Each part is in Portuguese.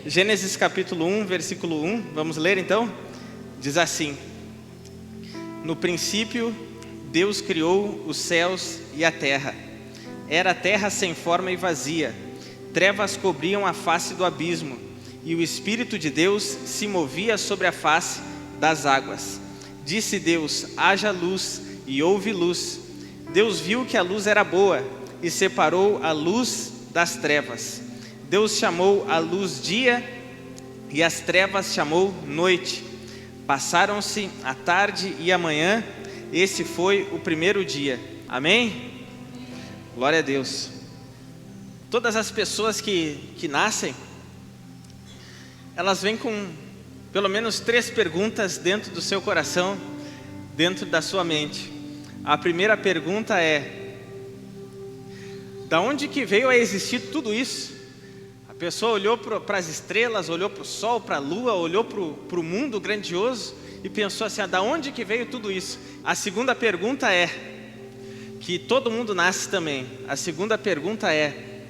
Gênesis capítulo 1, versículo 1, vamos ler então? Diz assim: No princípio, Deus criou os céus e a terra. Era a terra sem forma e vazia, trevas cobriam a face do abismo, e o Espírito de Deus se movia sobre a face das águas. Disse Deus: haja luz, e houve luz. Deus viu que a luz era boa, e separou a luz das trevas. Deus chamou a luz dia, e as trevas chamou noite. Passaram-se a tarde e a manhã, esse foi o primeiro dia. Amém? Glória a Deus. Todas as pessoas que nascem, elas vêm com pelo menos 3 perguntas dentro do seu coração, dentro da sua mente. A primeira pergunta é: da onde que veio a existir tudo isso? A pessoa olhou para as estrelas, olhou para o sol, para a lua, olhou para o mundo grandioso e pensou assim: da onde que veio tudo isso? A segunda pergunta é, que todo mundo nasce também, a segunda pergunta é: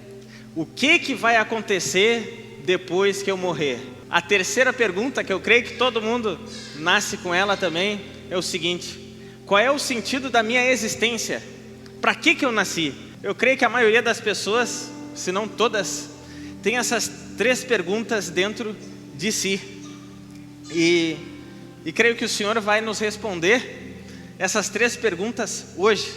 o que vai acontecer depois que eu morrer? A terceira pergunta, que eu creio que todo mundo nasce com ela também, é o seguinte: qual é o sentido da minha existência? Para que eu nasci? Eu creio que a maioria das pessoas, se não todas, tem essas 3 perguntas dentro de si. E creio que o Senhor vai nos responder essas 3 perguntas hoje.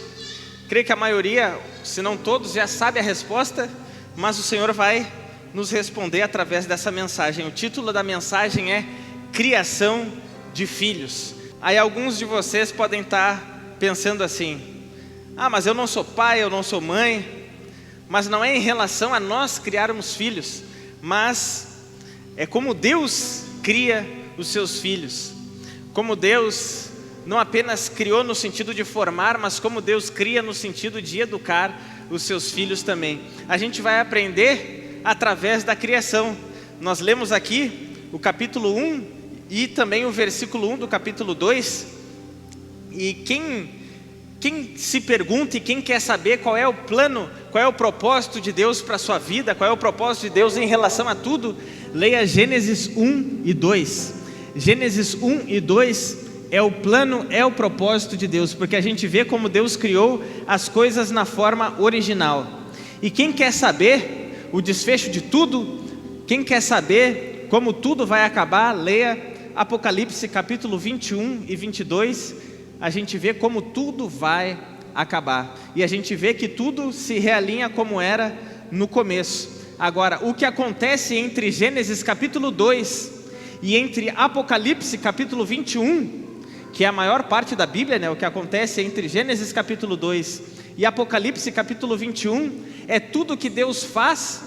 Creio que a maioria, se não todos, já sabe a resposta, mas o Senhor vai nos responder através dessa mensagem. O título da mensagem é Criação de Filhos. Aí alguns de vocês podem estar pensando assim: mas eu não sou pai, eu não sou mãe. Mas não é em relação a nós criarmos filhos, mas é como Deus cria os seus filhos. Como Deus não apenas criou no sentido de formar, mas como Deus cria no sentido de educar os seus filhos também. A gente vai aprender através da criação. Nós lemos aqui o capítulo 1 e também o versículo 1 do capítulo 2. E quem se pergunta e quem quer saber qual é o plano, qual é o propósito de Deus para a sua vida, qual é o propósito de Deus em relação a tudo, leia Gênesis 1 e 2. Gênesis 1 e 2 é o plano, é o propósito de Deus, porque a gente vê como Deus criou as coisas na forma original. E quem quer saber o desfecho de tudo, quem quer saber como tudo vai acabar, leia Apocalipse capítulo 21 e 22, a gente vê como tudo vai acabar. E a gente vê que tudo se realinha como era no começo. Agora, o que acontece entre Gênesis capítulo 2 e entre Apocalipse capítulo 21, que é a maior parte da Bíblia, né? O que acontece entre Gênesis capítulo 2 e Apocalipse capítulo 21, é tudo que Deus faz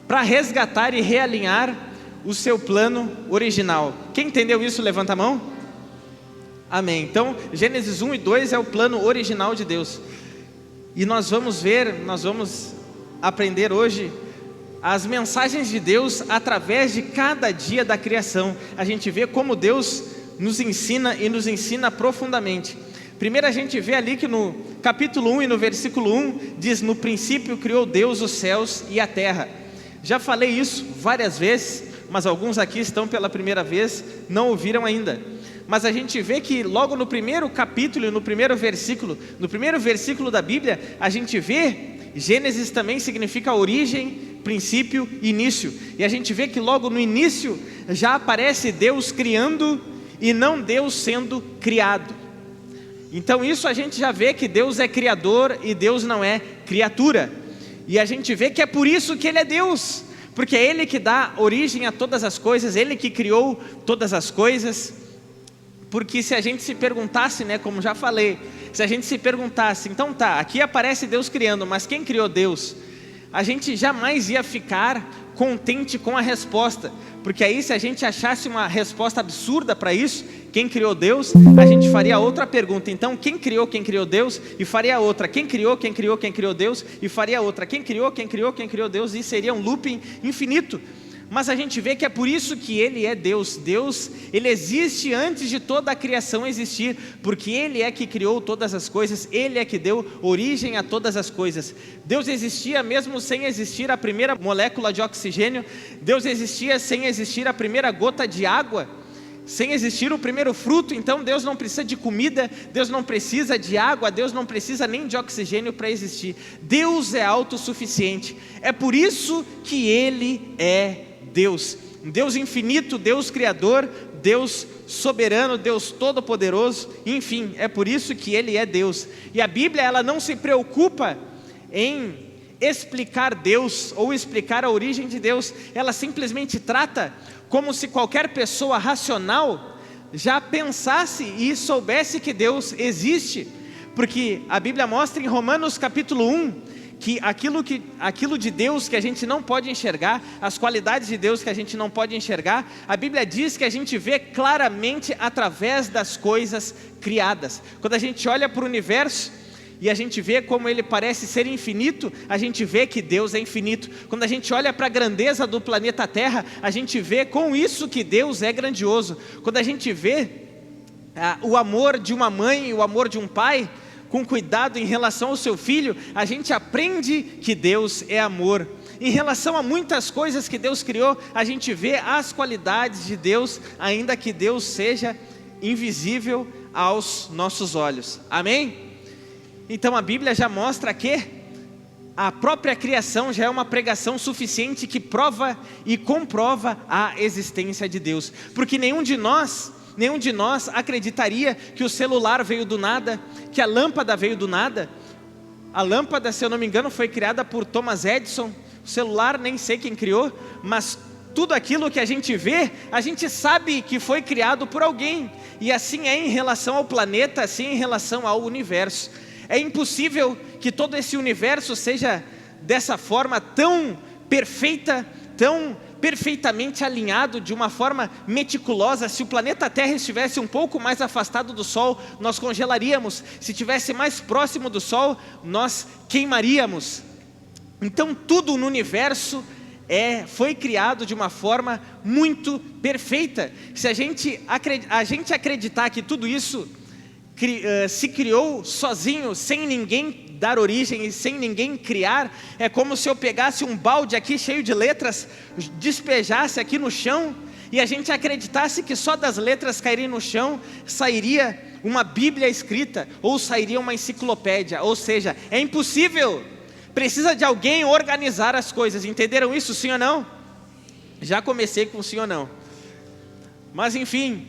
para resgatar e realinhar o seu plano original. Quem entendeu isso, levanta a mão. Amém. Então, Gênesis 1 e 2 é o plano original de Deus. E nós vamos aprender hoje as mensagens de Deus através de cada dia da criação. A gente vê como Deus nos ensina e nos ensina profundamente. Primeiro a gente vê ali que no capítulo 1 e no versículo 1 diz: no princípio criou Deus os céus e a terra. Já falei isso várias vezes, mas alguns aqui estão pela primeira vez, não ouviram ainda. Mas a gente vê que logo no primeiro capítulo e no primeiro versículo da Bíblia, a gente vê, Gênesis também significa origem, princípio, início. E a gente vê que logo no início já aparece Deus criando e não Deus sendo criado. Então isso a gente já vê que Deus é criador e Deus não é criatura. E a gente vê que é por isso que Ele é Deus, porque é Ele que dá origem a todas as coisas, Ele que criou todas as coisas. Porque se a gente se perguntasse, né, como já falei, se a gente se perguntasse, então tá, aqui aparece Deus criando, mas quem criou Deus? A gente jamais ia ficar contente com a resposta, porque aí se a gente achasse uma resposta absurda para isso, quem criou Deus, a gente faria outra pergunta. Então quem criou Deus? E faria outra. Quem criou Deus? E faria outra. Quem criou Deus? E seria um looping infinito. Mas a gente vê que é por isso que Ele é Deus. Deus, Ele existe antes de toda a criação existir, porque Ele é que criou todas as coisas, Ele é que deu origem a todas as coisas. Deus existia mesmo sem existir a primeira molécula de oxigênio, Deus existia sem existir a primeira gota de água, sem existir o primeiro fruto. Então Deus não precisa de comida, Deus não precisa de água, Deus não precisa nem de oxigênio para existir. Deus é autossuficiente, é por isso que Ele é Deus, Deus infinito, Deus criador, Deus soberano, Deus todo-poderoso, enfim, é por isso que Ele é Deus. E a Bíblia, ela não se preocupa em explicar Deus ou explicar a origem de Deus, ela simplesmente trata como se qualquer pessoa racional já pensasse e soubesse que Deus existe, porque a Bíblia mostra em Romanos capítulo 1, que aquilo de Deus que a gente não pode enxergar, as qualidades de Deus que a gente não pode enxergar, a Bíblia diz que a gente vê claramente através das coisas criadas. Quando a gente olha para o universo e a gente vê como ele parece ser infinito, a gente vê que Deus é infinito. Quando a gente olha para a grandeza do planeta Terra, a gente vê com isso que Deus é grandioso. Quando a gente vê o amor de uma mãe e o amor de um pai, com cuidado em relação ao seu filho, a gente aprende que Deus é amor. Em relação a muitas coisas que Deus criou, a gente vê as qualidades de Deus, ainda que Deus seja invisível aos nossos olhos. Amém? Então a Bíblia já mostra que a própria criação já é uma pregação suficiente que prova e comprova a existência de Deus, porque nenhum de nós acreditaria que o celular veio do nada, que a lâmpada veio do nada. A lâmpada, se eu não me engano, foi criada por Thomas Edison. O celular, nem sei quem criou, mas tudo aquilo que a gente vê, a gente sabe que foi criado por alguém. E assim é em relação ao planeta, assim é em relação ao universo. É impossível que todo esse universo seja dessa forma tão perfeita, tão perfeitamente alinhado, de uma forma meticulosa. Se o planeta Terra estivesse um pouco mais afastado do Sol, nós congelaríamos. Se estivesse mais próximo do Sol, nós queimaríamos. Então tudo no universo foi criado de uma forma muito perfeita. Se a gente acreditar que tudo isso se criou sozinho, sem ninguém dar origem e sem ninguém criar, é como se eu pegasse um balde aqui cheio de letras, despejasse aqui no chão, e a gente acreditasse que só das letras caírem no chão, sairia uma Bíblia escrita, ou sairia uma enciclopédia. Ou seja, é impossível, precisa de alguém organizar as coisas. Entenderam isso, sim ou não? Já comecei com sim ou não. Mas enfim,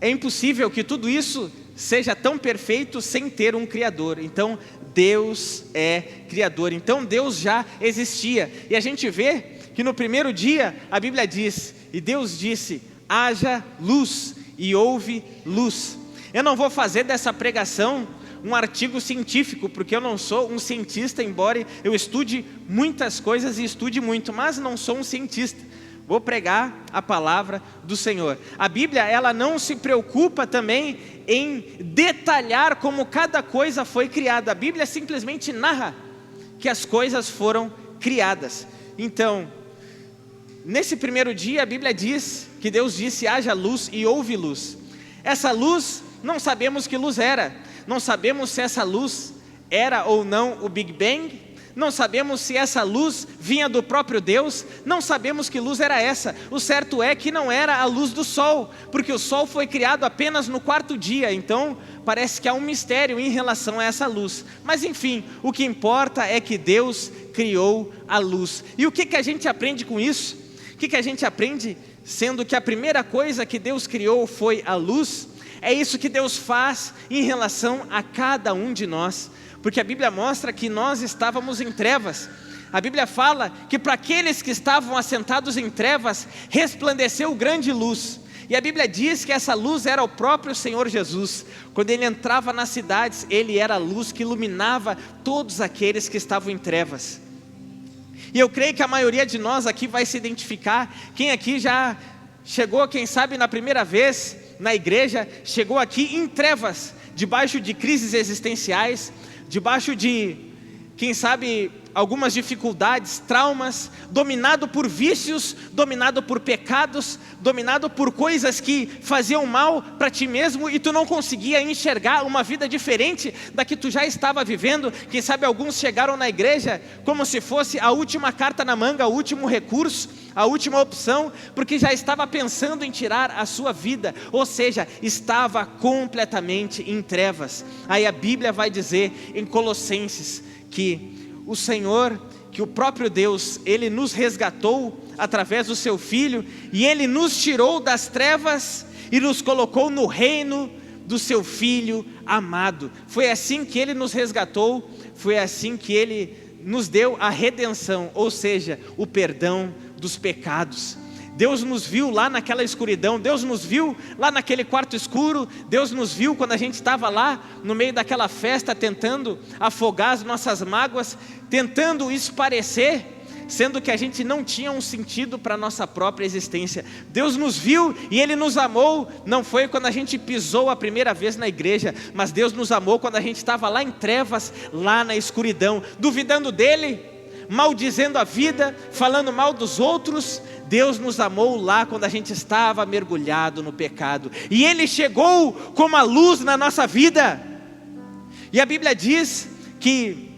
é impossível que tudo isso seja tão perfeito sem ter um Criador. Então Deus é Criador, então Deus já existia. E a gente vê que no primeiro dia a Bíblia diz: e Deus disse, haja luz, e houve luz. Eu não vou fazer dessa pregação um artigo científico, porque eu não sou um cientista, embora eu estude muitas coisas e estude muito, mas não sou um cientista. Vou pregar a palavra do Senhor. A Bíblia, ela não se preocupa também em detalhar como cada coisa foi criada. A Bíblia simplesmente narra que as coisas foram criadas. Então, nesse primeiro dia, a Bíblia diz que Deus disse, haja luz, e houve luz. Essa luz, não sabemos que luz era. Não sabemos se essa luz era ou não o Big Bang. Não sabemos se essa luz vinha do próprio Deus, não sabemos que luz era essa. O certo é que não era a luz do sol, porque o sol foi criado apenas no quarto dia, então parece que há um mistério em relação a essa luz. Mas enfim, o que importa é que Deus criou a luz. E o que a gente aprende com isso? O que a gente aprende, sendo que a primeira coisa que Deus criou foi a luz? É isso que Deus faz em relação a cada um de nós. Porque a Bíblia mostra que nós estávamos em trevas. A Bíblia fala que para aqueles que estavam assentados em trevas, resplandeceu grande luz. E a Bíblia diz que essa luz era o próprio Senhor Jesus. Quando Ele entrava nas cidades, Ele era a luz que iluminava todos aqueles que estavam em trevas. E eu creio que a maioria de nós aqui vai se identificar. Quem aqui já chegou, quem sabe na primeira vez na igreja, chegou aqui em trevas, debaixo de crises existenciais, debaixo de, quem sabe, algumas dificuldades, traumas, dominado por vícios, dominado por pecados, dominado por coisas que faziam mal para ti mesmo e tu não conseguia enxergar uma vida diferente da que tu já estava vivendo. Quem sabe alguns chegaram na igreja como se fosse a última carta na manga, o último recurso, a última opção, porque já estava pensando em tirar a sua vida, ou seja, estava completamente em trevas. Aí a Bíblia vai dizer em Colossenses que o Senhor, que o próprio Deus, Ele nos resgatou através do seu Filho, e Ele nos tirou das trevas e nos colocou no reino do seu Filho amado. Foi assim que Ele nos resgatou, foi assim que Ele nos deu a redenção, ou seja, o perdão dos pecados. Deus nos viu lá naquela escuridão, Deus nos viu lá naquele quarto escuro, Deus nos viu quando a gente estava lá no meio daquela festa tentando afogar as nossas mágoas, tentando esparecer, sendo que a gente não tinha um sentido para a nossa própria existência. Deus nos viu e Ele nos amou, não foi quando a gente pisou a primeira vez na igreja, mas Deus nos amou quando a gente estava lá em trevas, lá na escuridão, duvidando dEle, maldizendo a vida, falando mal dos outros. Deus nos amou lá quando a gente estava mergulhado no pecado, e Ele chegou como a luz na nossa vida. E a Bíblia diz que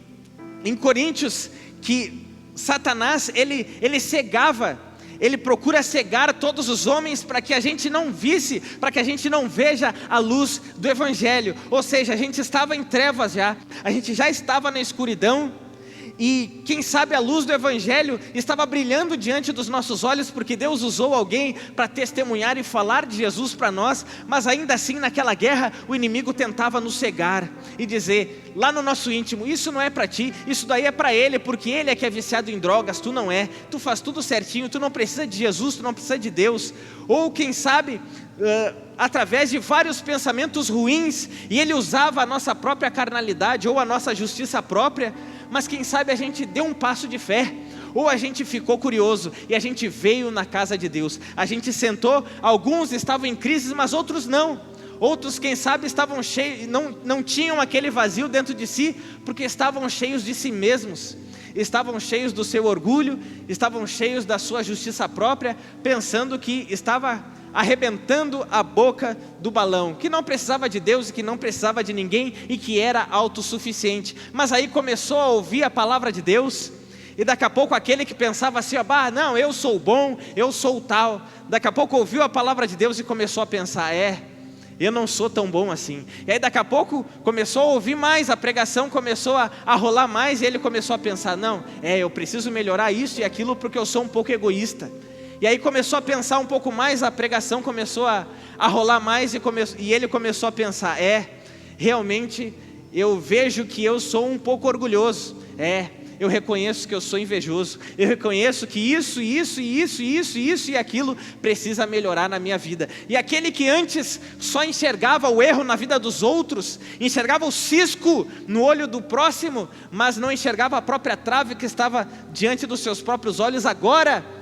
em Coríntios, que Satanás, ele cegava, ele procura cegar todos os homens para que a gente não visse, para que a gente não veja a luz do Evangelho. Ou seja, a gente estava em trevas já, a gente já estava na escuridão, e quem sabe a luz do Evangelho estava brilhando diante dos nossos olhos, porque Deus usou alguém para testemunhar e falar de Jesus para nós, mas ainda assim naquela guerra o inimigo tentava nos cegar e dizer lá no nosso íntimo: isso não é para ti, isso daí é para ele, porque ele é que é viciado em drogas, tu não é, tu faz tudo certinho, tu não precisa de Jesus, tu não precisa de Deus. Ou quem sabe através de vários pensamentos ruins, e ele usava a nossa própria carnalidade ou a nossa justiça própria. Mas quem sabe a gente deu um passo de fé, ou a gente ficou curioso e a gente veio na casa de Deus, a gente sentou, alguns estavam em crise, mas outros não. Outros, quem sabe, estavam cheios, não tinham aquele vazio dentro de si, porque estavam cheios de si mesmos, estavam cheios do seu orgulho, estavam cheios da sua justiça própria, pensando que estava arrebentando a boca do balão, que não precisava de Deus e que não precisava de ninguém e que era autossuficiente. Mas aí começou a ouvir a palavra de Deus, e daqui a pouco aquele que pensava assim: não, eu sou bom, eu sou tal, daqui a pouco ouviu a palavra de Deus e começou a pensar: eu não sou tão bom assim. E aí daqui a pouco começou a ouvir mais, a pregação começou a rolar mais, e ele começou a pensar: não, eu preciso melhorar isso e aquilo, porque eu sou um pouco egoísta. E aí começou a pensar um pouco mais, a pregação começou a rolar mais, e ele começou a pensar: realmente eu vejo que eu sou um pouco orgulhoso, eu reconheço que eu sou invejoso, eu reconheço que isso e aquilo precisa melhorar na minha vida. E aquele que antes só enxergava o erro na vida dos outros, enxergava o cisco no olho do próximo, mas não enxergava a própria trave que estava diante dos seus próprios olhos, agora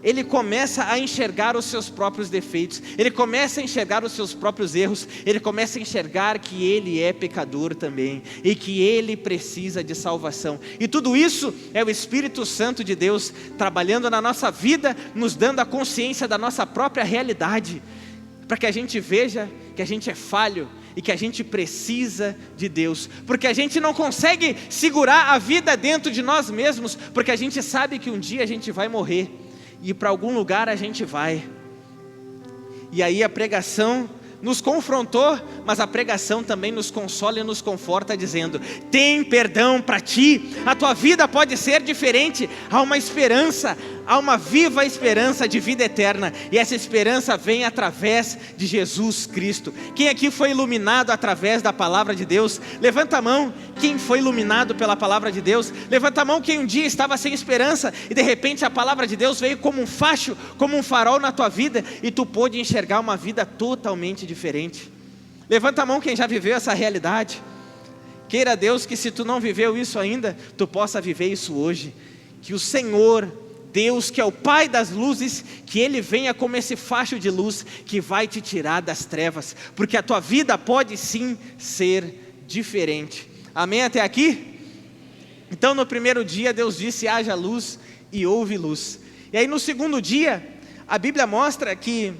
ele começa a enxergar os seus próprios defeitos, ele começa a enxergar os seus próprios erros, ele começa a enxergar que ele é pecador também, e que ele precisa de salvação. E tudo isso é o Espírito Santo de Deus trabalhando na nossa vida, nos dando a consciência da nossa própria realidade, para que a gente veja que a gente é falho e que a gente precisa de Deus, porque a gente não consegue segurar a vida dentro de nós mesmos, porque a gente sabe que um dia a gente vai morrer, e para algum lugar a gente vai. E aí a pregação nos confrontou, mas a pregação também nos consola e nos conforta, dizendo: tem perdão para ti, a tua vida pode ser diferente, há uma esperança, há uma viva esperança de vida eterna, e essa esperança vem através de Jesus Cristo. Quem aqui foi iluminado através da palavra de Deus? Levanta a mão. Quem foi iluminado pela palavra de Deus? Levanta a mão quem um dia estava sem esperança, e de repente a palavra de Deus veio como um facho, como um farol na tua vida, e tu pôde enxergar uma vida totalmente diferente. Levanta a mão quem já viveu essa realidade. Queira Deus que, se tu não viveu isso ainda, tu possa viver isso hoje. Que o Senhor Deus, que é o Pai das luzes, que Ele venha como esse facho de luz que vai te tirar das trevas, porque a tua vida pode sim ser diferente. Amém até aqui? Então no primeiro dia Deus disse: haja luz, e houve luz. E aí no segundo dia, a Bíblia mostra que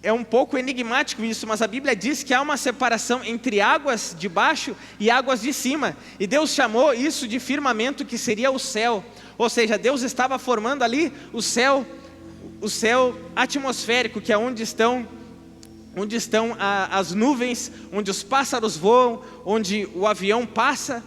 é um pouco enigmático isso, mas a Bíblia diz que há uma separação entre águas de baixo e águas de cima. E Deus chamou isso de firmamento, que seria o céu. Ou seja, Deus estava formando ali o céu atmosférico, que é onde estão as nuvens, onde os pássaros voam, onde o avião passa.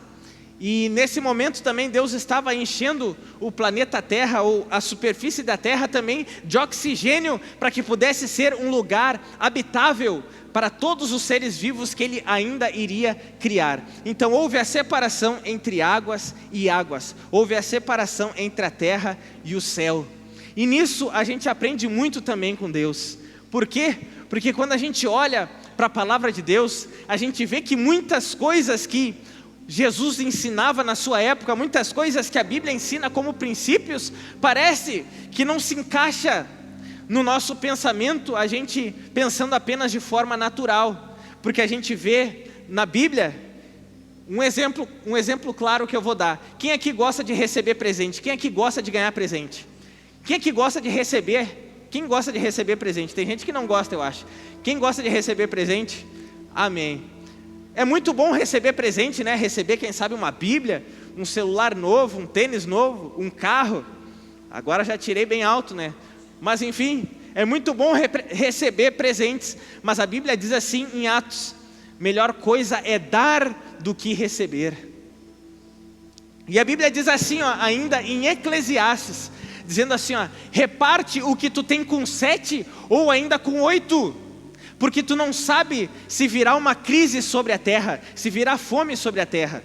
E nesse momento também Deus estava enchendo o planeta Terra, ou a superfície da Terra também, de oxigênio, para que pudesse ser um lugar habitável para todos os seres vivos que Ele ainda iria criar. Então houve a separação entre águas e águas, houve a separação entre a terra e o céu. E nisso a gente aprende muito também com Deus. Por quê? Porque quando a gente olha para a palavra de Deus, a gente vê que muitas coisas que Jesus ensinava na sua época, muitas coisas que a Bíblia ensina como princípios, parece que não se encaixa no nosso pensamento, a gente pensando apenas de forma natural, porque a gente vê na Bíblia, um exemplo claro que eu vou dar. Quem aqui gosta de receber presente? Quem aqui gosta de ganhar presente? Quem aqui gosta de receber? Quem gosta de receber presente? Tem gente que não gosta, eu acho. Quem gosta de receber presente? Amém. É muito bom receber presente, né? Receber, quem sabe, uma Bíblia, um celular novo, um tênis novo, um carro. Agora já tirei bem alto, né? Mas enfim, é muito bom receber presentes. Mas a Bíblia diz assim em Atos: melhor coisa é dar do que receber. E a Bíblia diz assim, ó, ainda em Eclesiastes, dizendo assim, ó: reparte o que tu tem com 7 ou ainda com 8. Porque tu não sabe se virá uma crise sobre a terra, se virá fome sobre a terra.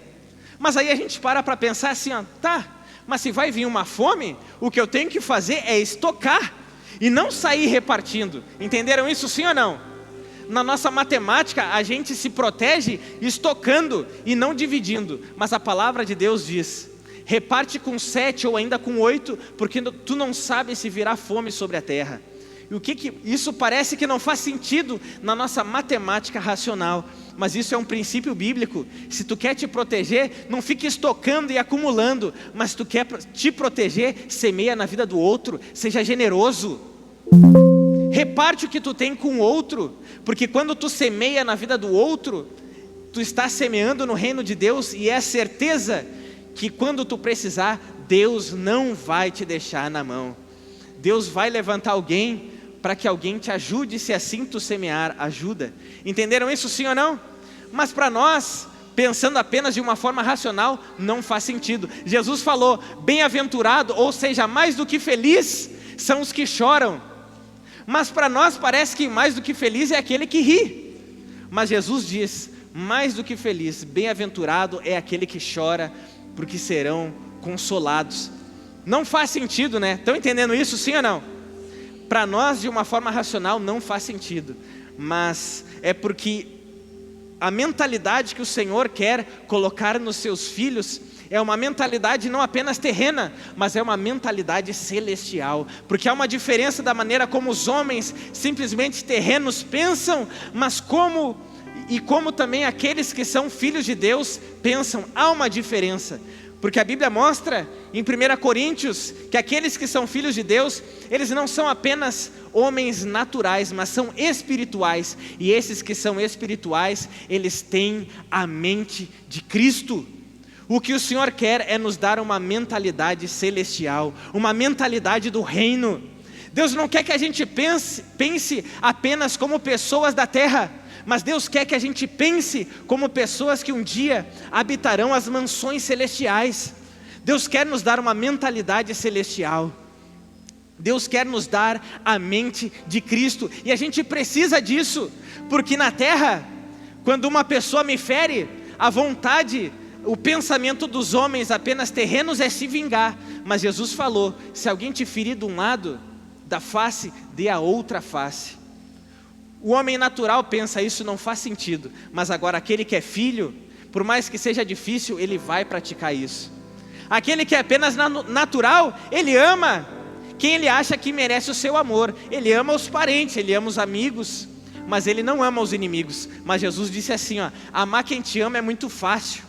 Mas aí a gente para pensar assim, ó, tá, mas se vai vir uma fome, o que eu tenho que fazer é estocar e não sair repartindo. Entenderam isso, sim ou não? Na nossa matemática a gente se protege estocando e não dividindo. Mas a palavra de Deus diz: reparte com 7 ou ainda com 8, porque tu não sabe se virá fome sobre a terra. E o que isso parece que não faz sentido na nossa matemática racional, mas isso é um princípio bíblico. Se tu quer te proteger, não fique estocando e acumulando, mas se tu quer te proteger, semeia na vida do outro, seja generoso. Reparte o que tu tem com o outro, porque quando tu semeia na vida do outro, tu está semeando no reino de Deus, e é certeza que quando tu precisar, Deus não vai te deixar na mão. Deus vai levantar alguém para que alguém te ajude, se assim tu semear, ajuda. Entenderam isso, sim ou não? Mas para nós, pensando apenas de uma forma racional, não faz sentido. Jesus falou: bem-aventurado, ou seja, mais do que feliz, são os que choram. Mas para nós parece que mais do que feliz é aquele que ri. Mas Jesus diz: mais do que feliz, bem-aventurado é aquele que chora, porque serão consolados. Não faz sentido, né? Estão entendendo isso, sim ou não? Para nós, de uma forma racional, não faz sentido. Mas é porque a mentalidade que o Senhor quer colocar nos seus filhos é uma mentalidade não apenas terrena, mas é uma mentalidade celestial. Porque há uma diferença da maneira como os homens simplesmente terrenos pensam, mas como também aqueles que são filhos de Deus pensam. Há uma diferença. Porque a Bíblia mostra em 1 Coríntios que aqueles que são filhos de Deus, eles não são apenas homens naturais, mas são espirituais. E esses que são espirituais, eles têm a mente de Cristo. O que o Senhor quer é nos dar uma mentalidade celestial, uma mentalidade do reino. Deus não quer que a gente pense apenas como pessoas da terra, mas Deus quer que a gente pense como pessoas que um dia habitarão as mansões celestiais. Deus quer nos dar uma mentalidade celestial. Deus quer nos dar a mente de Cristo. E a gente precisa disso, porque na terra, quando uma pessoa me fere, a vontade, o pensamento dos homens apenas terrenos é se vingar. Mas Jesus falou: se alguém te ferir de um lado da face, dê a outra face. O homem natural pensa: isso não faz sentido. Mas agora aquele que é filho, por mais que seja difícil, ele vai praticar isso. Aquele que é apenas natural, ele ama quem ele acha que merece o seu amor. Ele ama os parentes, ele ama os amigos, mas ele não ama os inimigos. Mas Jesus disse assim, ó: amar quem te ama é muito fácil.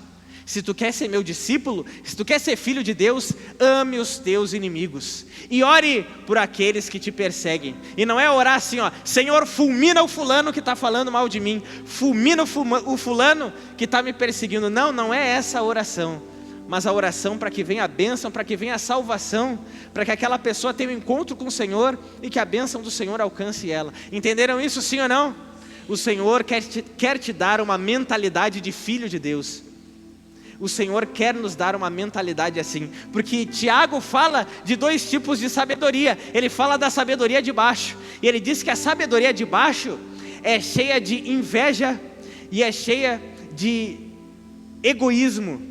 Se tu quer ser meu discípulo, se tu quer ser filho de Deus, ame os teus inimigos e ore por aqueles que te perseguem. E não é orar assim, ó, Senhor, fulmina o fulano que está falando mal de mim, fulmina o fulano que está me perseguindo. Não, não é essa a oração, mas a oração para que venha a bênção, para que venha a salvação, para que aquela pessoa tenha um encontro com o Senhor e que a bênção do Senhor alcance ela. Entenderam isso, sim ou não? O Senhor quer te dar uma mentalidade de filho de Deus. O Senhor quer nos dar uma mentalidade assim, porque Tiago fala de 2 tipos de sabedoria. Ele fala da sabedoria de baixo, e ele diz que a sabedoria de baixo é cheia de inveja e é cheia de egoísmo.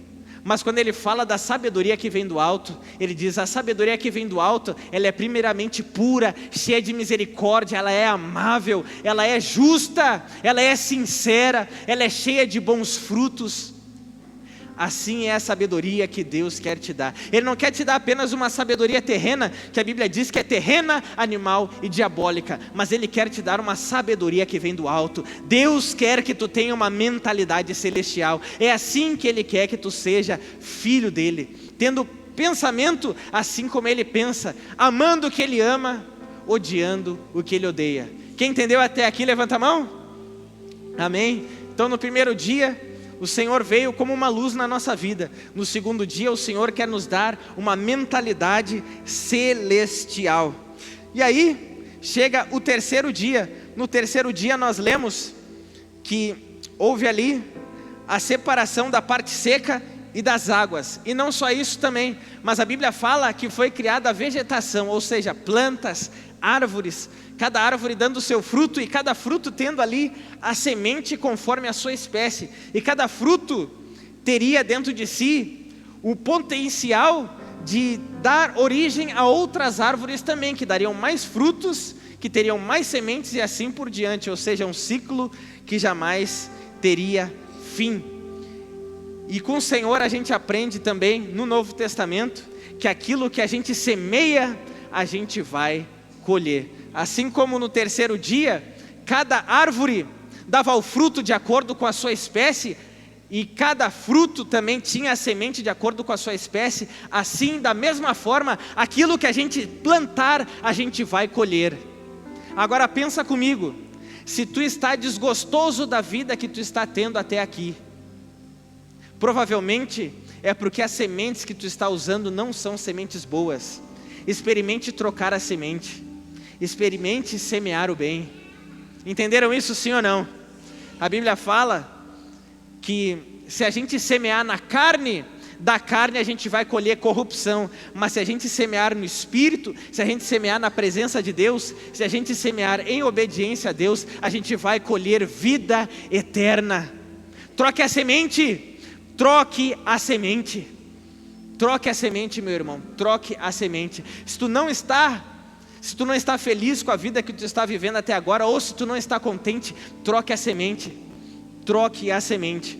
Mas quando ele fala da sabedoria que vem do alto, ele diz: a sabedoria que vem do alto, ela é primeiramente pura, cheia de misericórdia, ela é amável, ela é justa, ela é sincera, ela é cheia de bons frutos. Assim é a sabedoria que Deus quer te dar. Ele não quer te dar apenas uma sabedoria terrena, que a Bíblia diz que é terrena, animal e diabólica, mas Ele quer te dar uma sabedoria que vem do alto. Deus quer que tu tenha uma mentalidade celestial. É assim que Ele quer que tu seja filho dEle, tendo pensamento assim como Ele pensa, amando o que Ele ama, odiando o que Ele odeia. Quem entendeu até aqui, levanta a mão. Amém? Então no primeiro dia, o Senhor veio como uma luz na nossa vida. No segundo dia, o Senhor quer nos dar uma mentalidade celestial. E aí, chega o terceiro dia. No terceiro dia nós lemos que houve ali a separação da parte seca e das águas. E não só isso também, mas a Bíblia fala que foi criada a vegetação, ou seja, plantas, árvores, cada árvore dando o seu fruto, e cada fruto tendo ali a semente conforme a sua espécie, e cada fruto teria dentro de si o potencial de dar origem a outras árvores também, que dariam mais frutos, que teriam mais sementes e assim por diante, ou seja, um ciclo que jamais teria fim. E com o Senhor a gente aprende também no Novo Testamento que aquilo que a gente semeia, a gente vai colher. Assim como no terceiro dia, cada árvore dava o fruto de acordo com a sua espécie, e cada fruto também tinha a semente de acordo com a sua espécie, assim, da mesma forma, aquilo que a gente plantar, a gente vai colher. Agora pensa comigo, se tu está desgostoso da vida que tu está tendo até aqui, provavelmente é porque as sementes que tu está usando não são sementes boas. Experimente trocar a semente, experimente semear o bem. Entenderam isso, sim ou não? A Bíblia fala que se a gente semear na carne, da carne a gente vai colher corrupção, mas se a gente semear no Espírito, se a gente semear na presença de Deus, se a gente semear em obediência a Deus, a gente vai colher vida eterna. Troque a semente, troque a semente, troque a semente, meu irmão, troque a semente. Se tu não está feliz com a vida que tu está vivendo até agora, ou se tu não está contente, troque a semente, troque a semente.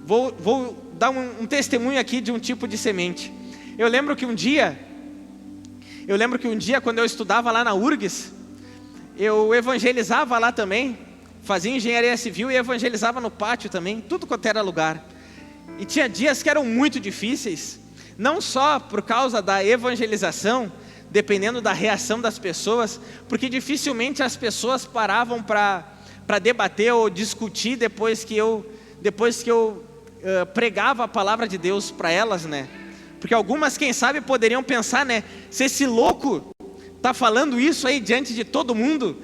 Vou dar um testemunho aqui de um tipo de semente. Eu lembro que um dia, quando eu estudava lá na URGS, eu evangelizava lá também, fazia engenharia civil e evangelizava no pátio também, tudo quanto era lugar. E tinha dias que eram muito difíceis, não só por causa da evangelização, dependendo da reação das pessoas, porque dificilmente as pessoas paravam para debater ou discutir depois que eu pregava a palavra de Deus para elas, né? Porque algumas, quem sabe, poderiam pensar, né? Se esse louco está falando isso aí diante de todo mundo,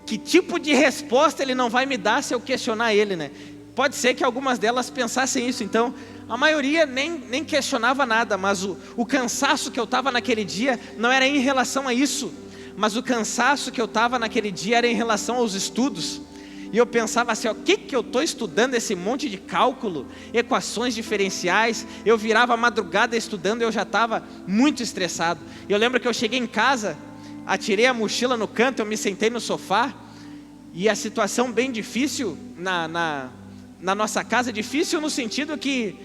que tipo de resposta ele não vai me dar se eu questionar ele, né? Pode ser que algumas delas pensassem isso. Então a maioria nem questionava nada, mas o cansaço que eu estava naquele dia não era em relação a isso, mas o cansaço que eu estava naquele dia era em relação aos estudos. E eu pensava assim, o que eu estou estudando esse monte de cálculo, equações diferenciais? Eu virava a madrugada estudando e eu já estava muito estressado. Eu lembro que eu cheguei em casa, atirei a mochila no canto, eu me sentei no sofá, e a situação bem difícil na nossa casa, difícil no sentido que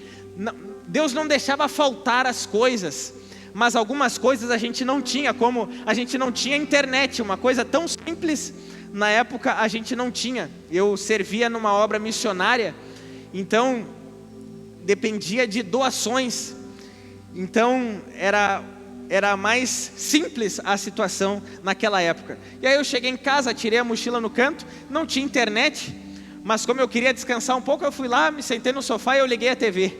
Deus não deixava faltar as coisas, mas algumas coisas a gente não tinha, como a gente não tinha internet, uma coisa tão simples. Na época a gente não tinha. Eu servia numa obra missionária, então dependia de doações. Então era mais simples a situação naquela época. E aí eu cheguei em casa, tirei a mochila no canto, não tinha internet, mas como eu queria descansar um pouco, eu fui lá, me sentei no sofá e eu liguei a TV.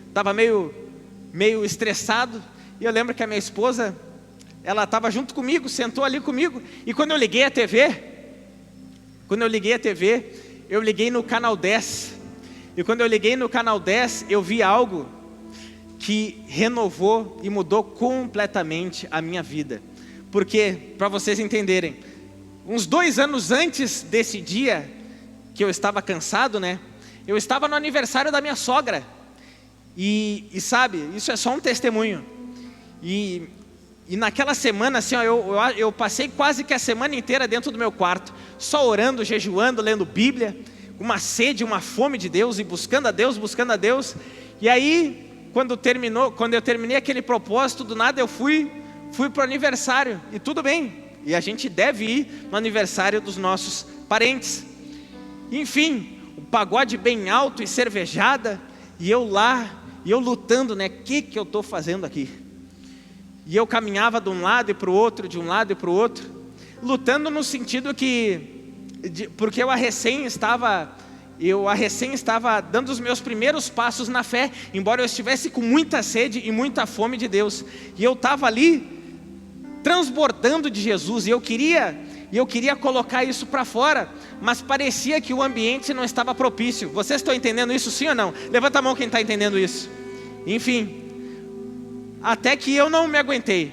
Estava meio estressado, e eu lembro que a minha esposa, ela estava junto comigo, sentou ali comigo, e quando eu liguei a TV, eu liguei no canal 10, e quando eu liguei no canal 10, eu vi algo que renovou e mudou completamente a minha vida. Porque, para vocês entenderem, uns 2 anos antes desse dia, que eu estava cansado, né? Eu estava no aniversário da minha sogra, e sabe, isso é só um testemunho, e naquela semana, assim, ó, eu passei quase que a semana inteira dentro do meu quarto, só orando, jejuando, lendo Bíblia, com uma sede, uma fome de Deus, e buscando a Deus, e aí, quando eu terminei aquele propósito, do nada eu fui para o aniversário, e tudo bem, e a gente deve ir no aniversário dos nossos parentes, enfim, um pagode bem alto e cervejada, e eu lá, e eu lutando, né, o que eu estou fazendo aqui? E eu caminhava de um lado e para o outro, lutando no sentido porque eu recém estava dando os meus primeiros passos na fé, embora eu estivesse com muita sede e muita fome de Deus, e eu estava ali, transbordando de Jesus, e eu queria colocar isso para fora, mas parecia que o ambiente não estava propício. Vocês estão entendendo isso, sim ou não? Levanta a mão quem está entendendo isso. Enfim, até que eu não me aguentei,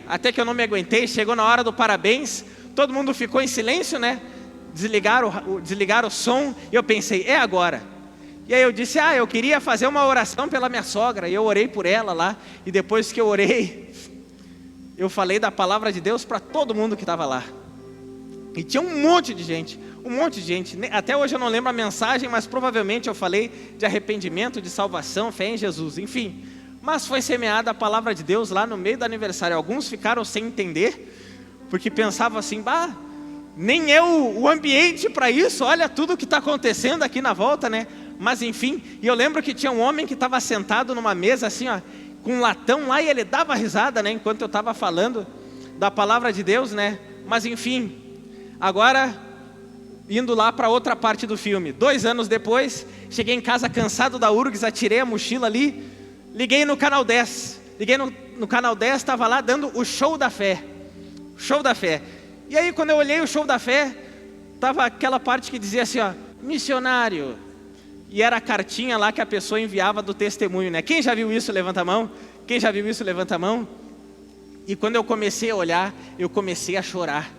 chegou na hora do parabéns, todo mundo ficou em silêncio, né? Desligaram o som, e eu pensei, é agora. E aí eu disse, eu queria fazer uma oração pela minha sogra, e eu orei por ela lá, e depois que eu orei, eu falei da palavra de Deus para todo mundo que estava lá, e tinha um monte de gente, até hoje eu não lembro a mensagem, mas provavelmente eu falei de arrependimento, de salvação, fé em Jesus, enfim, mas foi semeada a palavra de Deus lá no meio do aniversário. Alguns ficaram sem entender, porque pensavam assim, nem é o ambiente para isso, olha tudo que está acontecendo aqui na volta, né? Mas enfim, e eu lembro que tinha um homem que estava sentado numa mesa assim, ó, com um latão lá, e ele dava risada, né? Enquanto eu estava falando da palavra de Deus, né? Mas enfim, agora, indo lá para outra parte do filme, 2 anos depois, cheguei em casa cansado da URGS, atirei a mochila ali, liguei no canal 10, estava lá dando o show da fé, e aí quando eu olhei o show da fé, estava aquela parte que dizia assim, ó, missionário, e era a cartinha lá que a pessoa enviava do testemunho, né? Quem já viu isso, levanta a mão. E quando eu comecei a olhar, eu comecei a chorar.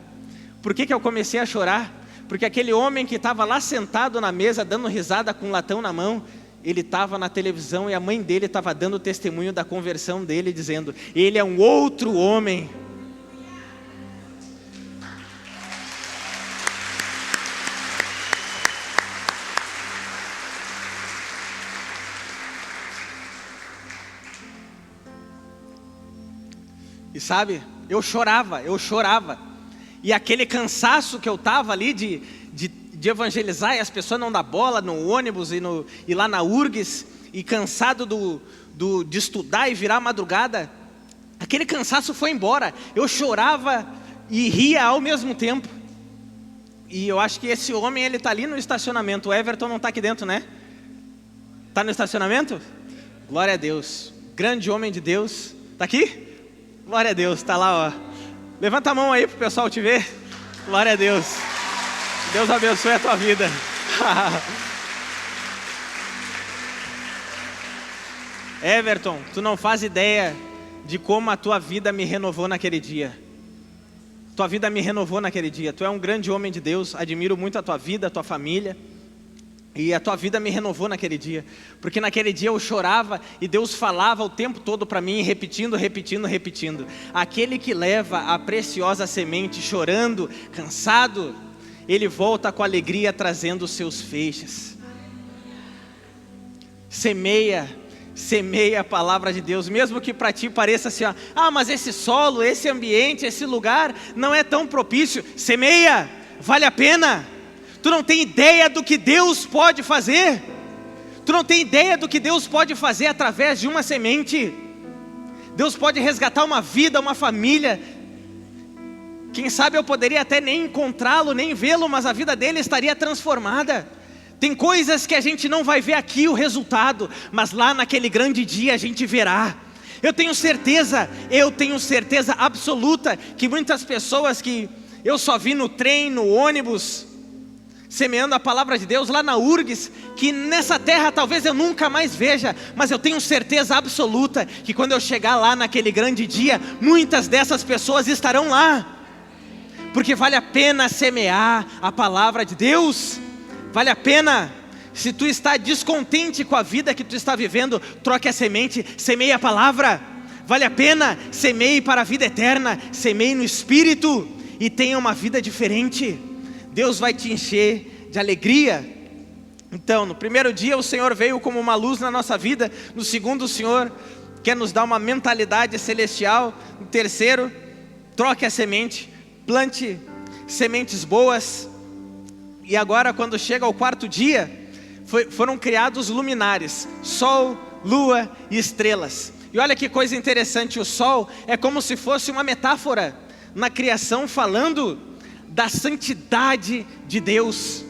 Por que eu comecei a chorar? Porque aquele homem que estava lá sentado na mesa, dando risada com um latão na mão, ele estava na televisão, e a mãe dele estava dando testemunho da conversão dele, dizendo, ele é um outro homem. E sabe, eu chorava, e aquele cansaço que eu estava ali de evangelizar, e as pessoas não dar bola no ônibus e lá na URGS, e cansado de estudar e virar madrugada, aquele cansaço foi embora, eu chorava e ria ao mesmo tempo. E eu acho que esse homem, ele está ali no estacionamento, o Everton não está aqui dentro, né? Está no estacionamento? Glória a Deus, grande homem de Deus, está aqui? Glória a Deus, está lá, ó. Levanta a mão aí para o pessoal te ver. Glória a Deus. Deus abençoe a tua vida. Everton, tu não faz ideia de como a tua vida me renovou naquele dia. Tu é um grande homem de Deus, admiro muito a tua vida, a tua família. E a tua vida me renovou naquele dia, porque naquele dia eu chorava e Deus falava o tempo todo para mim, repetindo. Aquele que leva a preciosa semente chorando, cansado, ele volta com alegria trazendo os seus feixes. Semeia a palavra de Deus, mesmo que para ti pareça assim, ó, mas esse solo, esse ambiente, esse lugar não é tão propício. Semeia, vale a pena. Tu não tem ideia do que Deus pode fazer. Tu não tem ideia do que Deus pode fazer através de uma semente. Deus pode resgatar uma vida, uma família. Quem sabe eu poderia até nem encontrá-lo, nem vê-lo, mas a vida dele estaria transformada. Tem coisas que a gente não vai ver aqui o resultado, mas lá naquele grande dia a gente verá. Eu tenho certeza absoluta que muitas pessoas que eu só vi no trem, no ônibus, semeando a palavra de Deus lá na URGS, que nessa terra talvez eu nunca mais veja, mas eu tenho certeza absoluta que quando eu chegar lá naquele grande dia, muitas dessas pessoas estarão lá, porque vale a pena semear a palavra de Deus, vale a pena. Se tu está descontente com a vida que tu está vivendo, troque a semente, semeie a palavra. Vale a pena, semeie para a vida eterna, semeie no Espírito e tenha uma vida diferente. Deus vai te encher de alegria. Então, no primeiro dia o Senhor veio como uma luz na nossa vida. No segundo, o Senhor quer nos dar uma mentalidade celestial. No terceiro, troque a semente, plante sementes boas. E agora, quando chega ao quarto dia, foram criados luminares, sol, lua e estrelas. E olha que coisa interessante, o sol é como se fosse uma metáfora na criação, falando da santidade de Deus.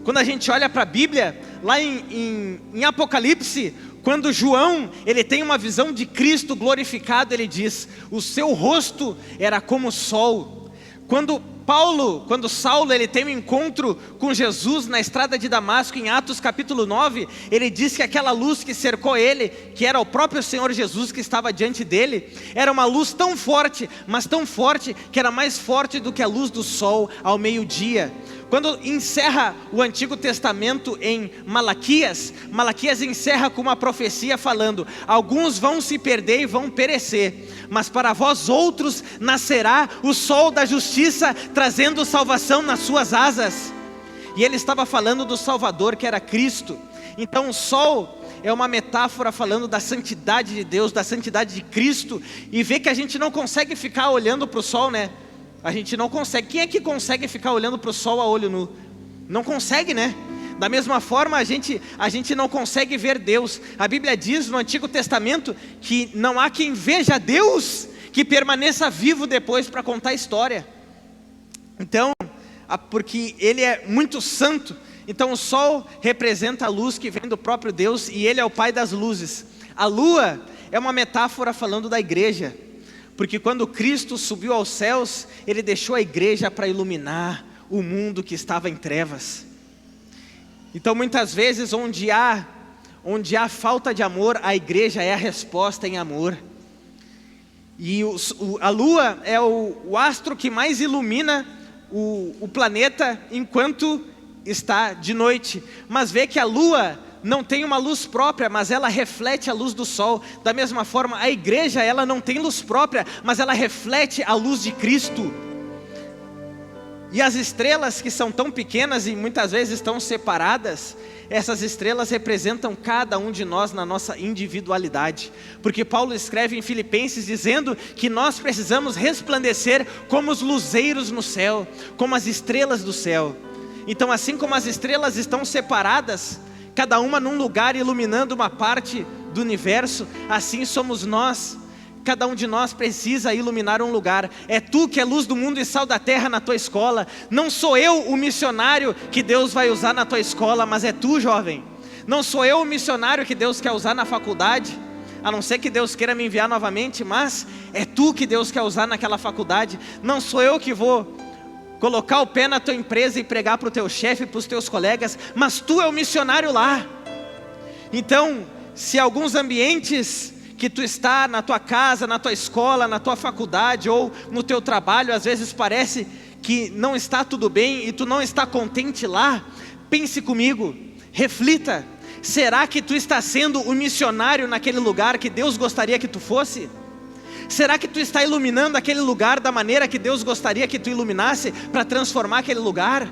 Quando a gente olha para a Bíblia, lá em Apocalipse, quando João ele tem uma visão de Cristo glorificado, ele diz: o seu rosto era como o sol. Quando Saulo ele tem um encontro com Jesus na estrada de Damasco, em Atos capítulo 9, ele diz que aquela luz que cercou ele, que era o próprio Senhor Jesus que estava diante dele, era uma luz tão forte, mas tão forte, que era mais forte do que a luz do sol ao meio-dia. Quando encerra o Antigo Testamento em Malaquias encerra com uma profecia falando: alguns vão se perder e vão perecer, mas para vós outros nascerá o sol da justiça, trazendo salvação nas suas asas. E ele estava falando do Salvador, que era Cristo. Então o sol é uma metáfora falando da santidade de Deus, da santidade de Cristo. E vê que a gente não consegue ficar olhando para o sol, né? A gente não consegue. Quem é que consegue ficar olhando para o sol a olho nu? Não consegue, né? Da mesma forma, a gente não consegue ver Deus. A Bíblia diz no Antigo Testamento que não há quem veja Deus que permaneça vivo depois para contar a história. Então, porque Ele é muito santo, então o sol representa a luz que vem do próprio Deus, e Ele é o Pai das luzes. A lua é uma metáfora falando da igreja, porque quando Cristo subiu aos céus, Ele deixou a igreja para iluminar o mundo que estava em trevas. Então muitas vezes onde há falta de amor, a igreja é a resposta em amor. E a lua é o astro que mais ilumina o planeta enquanto está de noite. Mas vê que a lua não tem uma luz própria, mas ela reflete a luz do sol. Da mesma forma, a igreja ela não tem luz própria, mas ela reflete a luz de Cristo. E as estrelas que são tão pequenas e muitas vezes estão separadas, essas estrelas representam cada um de nós na nossa individualidade. Porque Paulo escreve em Filipenses dizendo que nós precisamos resplandecer como os luzeiros no céu, como as estrelas do céu. Então assim como as estrelas estão separadas, cada uma num lugar iluminando uma parte do universo, assim somos nós. Cada um de nós precisa iluminar um lugar. É tu que é luz do mundo e sal da terra na tua escola. Não sou eu o missionário que Deus vai usar na tua escola, mas é tu, jovem. Não sou eu o missionário que Deus quer usar na faculdade, a não ser que Deus queira me enviar novamente, mas é tu que Deus quer usar naquela faculdade. Não sou eu que vou colocar o pé na tua empresa e pregar para o teu chefe, para os teus colegas, mas tu é o missionário lá. Então, se alguns ambientes que tu está, na tua casa, na tua escola, na tua faculdade ou no teu trabalho, às vezes parece que não está tudo bem e tu não está contente lá, pense comigo, reflita: será que tu está sendo o missionário naquele lugar que Deus gostaria que tu fosse? Será que tu está iluminando aquele lugar da maneira que Deus gostaria que tu iluminasse para transformar aquele lugar?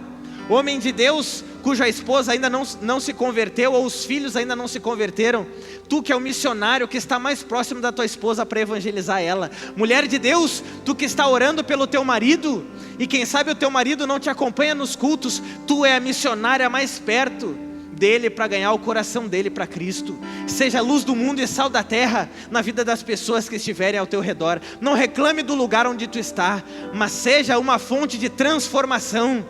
Homem de Deus cuja esposa ainda não se converteu, ou os filhos ainda não se converteram, tu que é o missionário que está mais próximo da tua esposa para evangelizar ela. Mulher de Deus, tu que está orando pelo teu marido, e quem sabe o teu marido não te acompanha nos cultos, tu é a missionária mais perto dele para ganhar o coração dele para Cristo. Seja luz do mundo e sal da terra na vida das pessoas que estiverem ao teu redor. Não reclame do lugar onde tu está, mas seja uma fonte de transformação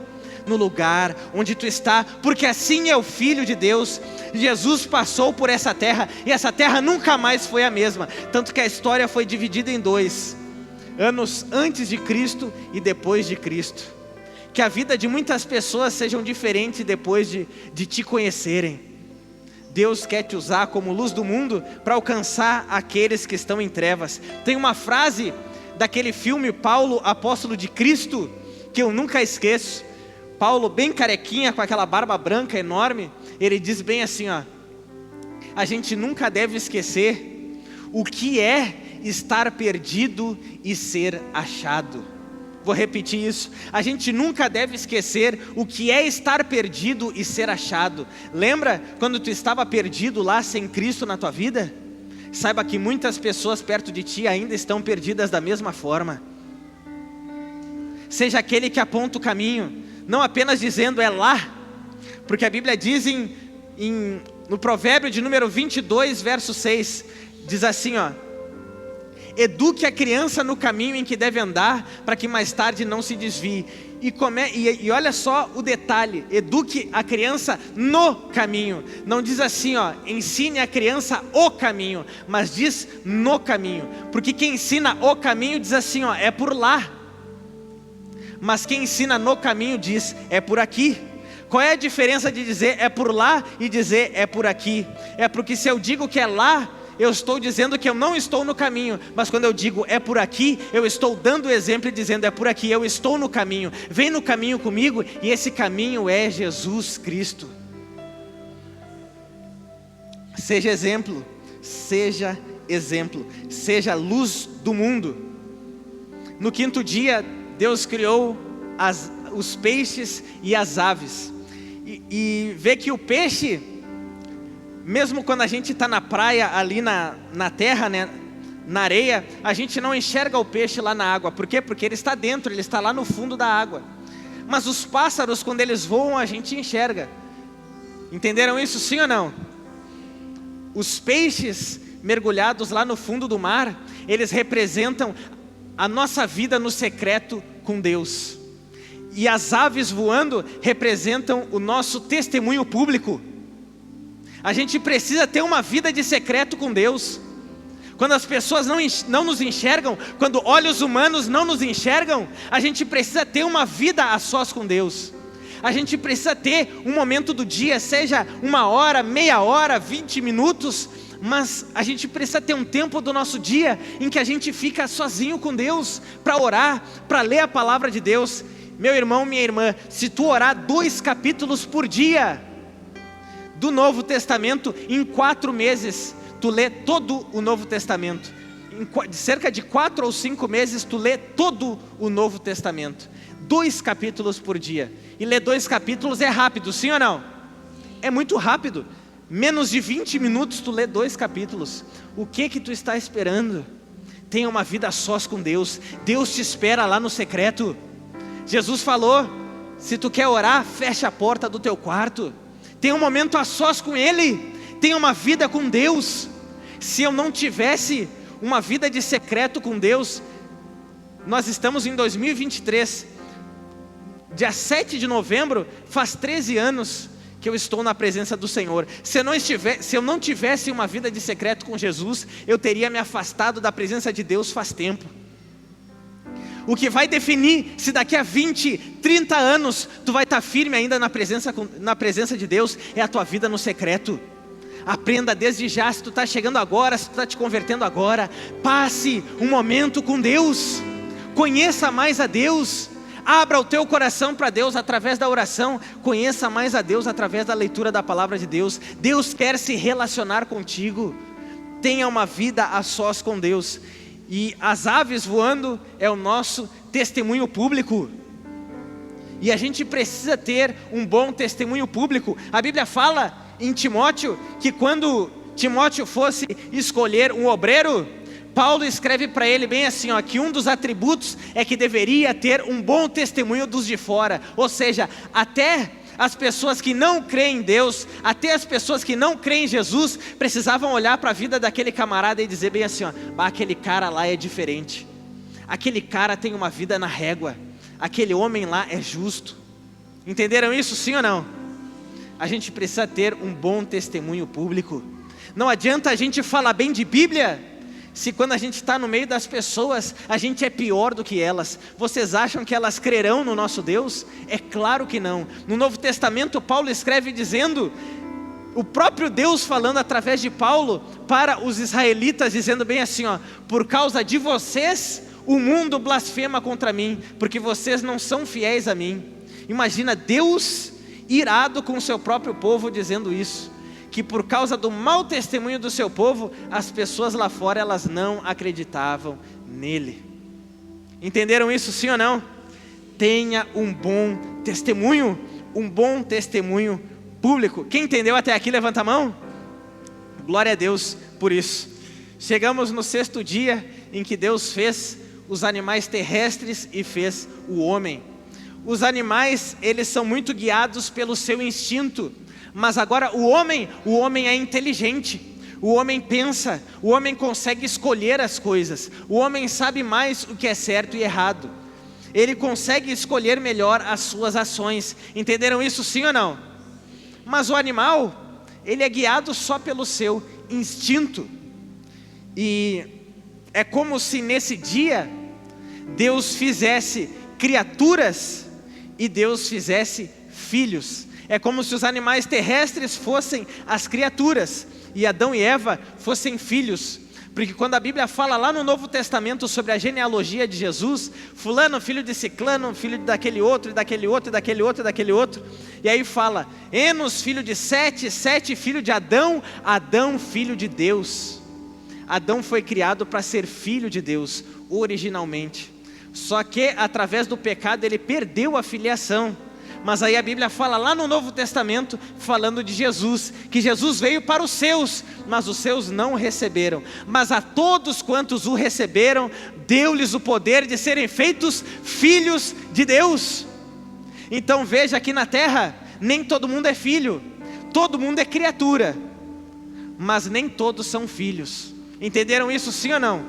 no lugar onde tu está, porque assim é o Filho de Deus. Jesus passou por essa terra e essa terra nunca mais foi a mesma, tanto que a história foi dividida em dois: anos antes de Cristo e depois de Cristo. Que a vida de muitas pessoas sejam diferentes depois de te conhecerem. Deus quer te usar como luz do mundo para alcançar aqueles que estão em trevas. Tem uma frase daquele filme Paulo, Apóstolo de Cristo, que eu nunca esqueço. Paulo, bem carequinha, com aquela barba branca enorme, ele diz bem assim, ó: a gente nunca deve esquecer o que é estar perdido e ser achado. Vou repetir isso: a gente nunca deve esquecer o que é estar perdido e ser achado. Lembra quando tu estava perdido lá sem Cristo na tua vida? Saiba que muitas pessoas perto de ti ainda estão perdidas da mesma forma. Seja aquele que aponta o caminho, não apenas dizendo é lá, porque a Bíblia diz no provérbio de número 22, verso 6, diz assim, ó: eduque a criança no caminho em que deve andar, para que mais tarde não se desvie. E olha só o detalhe: eduque a criança no caminho. Não diz assim, ó, ensine a criança o caminho, mas diz no caminho, porque quem ensina o caminho diz assim, ó, é por lá. Mas quem ensina no caminho diz, é por aqui. Qual é a diferença de dizer é por lá e dizer é por aqui? É porque se eu digo que é lá, eu estou dizendo que eu não estou no caminho. Mas quando eu digo é por aqui, eu estou dando o exemplo e dizendo é por aqui, eu estou no caminho. Vem no caminho comigo, e esse caminho é Jesus Cristo. Seja exemplo, seja exemplo, seja luz do mundo. No quinto dia, Deus criou os peixes e as aves. E vê que o peixe, mesmo quando a gente está na praia, ali na terra, né, na areia, a gente não enxerga o peixe lá na água. Por quê? Porque ele está dentro, ele está lá no fundo da água. Mas os pássaros, quando eles voam, a gente enxerga. Entenderam isso, sim ou não? Os peixes mergulhados lá no fundo do mar, eles representam a nossa vida no secreto com Deus. E as aves voando representam o nosso testemunho público. A gente precisa ter uma vida de secreto com Deus. Quando as pessoas não nos enxergam, quando olhos humanos não nos enxergam, a gente precisa ter uma vida a sós com Deus. A gente precisa ter um momento do dia, seja 1 hora, meia hora, 20 minutos, mas a gente precisa ter um tempo do nosso dia em que a gente fica sozinho com Deus, para orar, para ler a palavra de Deus. Meu irmão, minha irmã, se tu orar 2 capítulos por dia do Novo Testamento, em 4 meses tu lê todo o Novo Testamento. Em cerca de 4 ou 5 meses tu lê todo o Novo Testamento. 2 capítulos por dia. E ler 2 capítulos é rápido, sim ou não? É muito rápido. Menos de 20 minutos tu lê 2 capítulos. O que tu está esperando? Tenha uma vida a sós com Deus. Deus te espera lá no secreto. Jesus falou: se tu quer orar, fecha a porta do teu quarto. Tenha um momento a sós com Ele. Tenha uma vida com Deus. Se eu não tivesse uma vida de secreto com Deus, nós estamos em 2023, dia 7 de novembro, faz 13 anos que eu estou na presença do Senhor. Se eu não tivesse uma vida de secreto com Jesus, eu teria me afastado da presença de Deus faz tempo. O que vai definir se daqui a 20, 30 anos tu vai estar firme ainda na presença de Deus, é a tua vida no secreto. Aprenda desde já. Se tu está chegando agora, se tu está te convertendo agora, passe um momento com Deus. Conheça mais a Deus. Abra o teu coração para Deus através da oração. Conheça mais a Deus através da leitura da palavra de Deus. Deus quer se relacionar contigo. Tenha uma vida a sós com Deus. E as aves voando é o nosso testemunho público. E a gente precisa ter um bom testemunho público. A Bíblia fala em Timóteo que quando Timóteo fosse escolher um obreiro, Paulo escreve para ele bem assim, ó, que um dos atributos é que deveria ter um bom testemunho dos de fora. Ou seja, até as pessoas que não creem em Deus, até as pessoas que não creem em Jesus, precisavam olhar para a vida daquele camarada e dizer bem assim, ó, aquele cara lá é diferente, aquele cara tem uma vida na régua, aquele homem lá é justo. Entenderam isso, sim ou não? A gente precisa ter um bom testemunho público. Não adianta a gente falar bem de Bíblia, se quando a gente está no meio das pessoas, a gente é pior do que elas. Vocês acham que elas crerão no nosso Deus? É claro que não. No Novo Testamento, Paulo escreve dizendo, o próprio Deus falando através de Paulo, para os israelitas, dizendo bem assim, ó, por causa de vocês, o mundo blasfema contra mim, porque vocês não são fiéis a mim. Imagina Deus irado com o seu próprio povo dizendo isso, que por causa do mau testemunho do seu povo, as pessoas lá fora, elas não acreditavam nele. Entenderam isso, sim ou não? Tenha um bom testemunho público. Quem entendeu até aqui, levanta a mão. Glória a Deus por isso. Chegamos no 6º dia em que Deus fez os animais terrestres e fez o homem. Os animais, eles são muito guiados pelo seu instinto, mas agora o homem é inteligente, o homem pensa, o homem consegue escolher as coisas, o homem sabe mais o que é certo e errado, ele consegue escolher melhor as suas ações. Entenderam isso, sim ou não? Mas o animal, ele é guiado só pelo seu instinto, e é como se nesse dia Deus fizesse criaturas e Deus fizesse filhos. É como se os animais terrestres fossem as criaturas e Adão e Eva fossem filhos. Porque quando a Bíblia fala lá no Novo Testamento sobre a genealogia de Jesus, fulano filho de ciclano, filho daquele outro, e daquele outro, e daquele outro, e daquele outro, e aí fala, Enos filho de Sete, Sete filho de Adão, Adão filho de Deus. Adão foi criado para ser filho de Deus originalmente, só que através do pecado ele perdeu a filiação. Mas aí a Bíblia fala lá no Novo Testamento, falando de Jesus, que Jesus veio para os seus, mas os seus não o receberam. Mas a todos quantos o receberam, deu-lhes o poder de serem feitos filhos de Deus. Então veja, aqui na terra, nem todo mundo é filho, todo mundo é criatura, mas nem todos são filhos. Entenderam isso, sim ou não?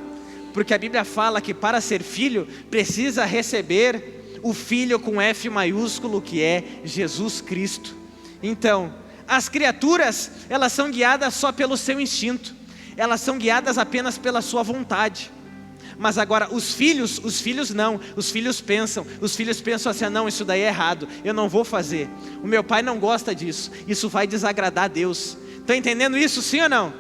Porque a Bíblia fala que para ser filho, precisa receber o Filho com F maiúsculo, que é Jesus Cristo. Então, as criaturas, elas são guiadas só pelo seu instinto, elas são guiadas apenas pela sua vontade. Mas agora, os filhos não, os filhos pensam assim, não, isso daí é errado, eu não vou fazer, o meu pai não gosta disso, isso vai desagradar a Deus. Estão entendendo isso, sim ou não?